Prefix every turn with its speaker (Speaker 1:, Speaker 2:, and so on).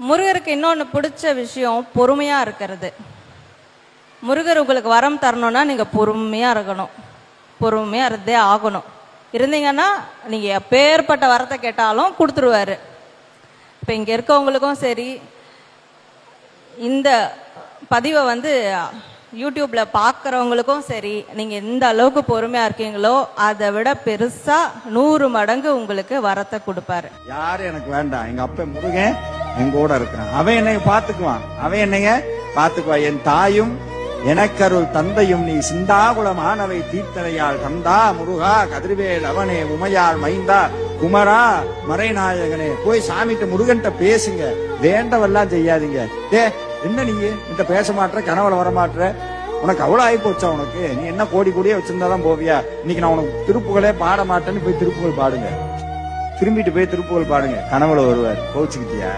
Speaker 1: முருகருக்கு இன்னொன்று பிடிச்ச விஷயம் பொறுமையாக இருக்கிறது. முருகர் உங்களுக்கு வரம் தரணும்னா நீங்கள் பொறுமையாக இருக்கணும், பொறுமையாக இருந்தே ஆகணும். இருந்தீங்கன்னா நீங்கள் எப்பேற்பட்ட வரத்தை கேட்டாலும் கொடுத்துருவாரு. இப்போ இங்கே இருக்கவங்களுக்கும் சரி, இந்த பதிவை யூடியூப்ல பார்க்குறவங்களுக்கும் சரி, நீங்கள் எந்த அளவுக்கு பொறுமையாக இருக்கீங்களோ அதை விட பெருசாக 100 மடங்கு உங்களுக்கு வரத்தை கொடுப்பாரு.
Speaker 2: யாரு எனக்கு வேண்டாம், எங்க அப்பா முருகன் எங்க கூட இருக்கிறான், அவன் என்னைய பாத்துக்குவான், அவன் என்னைய பாத்துக்குவான். என் தாயும் எனக்கருள் தந்தையும் நீ சிந்தாகுளம் ஆனவை தீர்த்தனையால் கந்தா முருகா கதிர்வேல் அவனே உமையாள் மைந்தா குமரா மறைநாயகனே. போய் சாமிட்ட முருகன்ட்ட பேசுங்க, வேண்டவெல்லாம் செய்யாதீங்க. என்ன நீ இந்த பேச மாட்ட, கனவுல வர மாட்ட, உனக்கு அவ்வளவு ஆகி போச்சா உனக்கு? நீ என்ன கோடி கோடியே வச்சிருந்தாதான் போவியா? இன்னைக்கு நான் உனக்கு திருப்புகளே பாட மாட்டேன்னு போய் திருப்புகள் பாடுங்க, திரும்பிட்டு போய் திருப்புகள் பாடுங்க, கனவுல வருவார். கோச்சுக்கிட்டியா?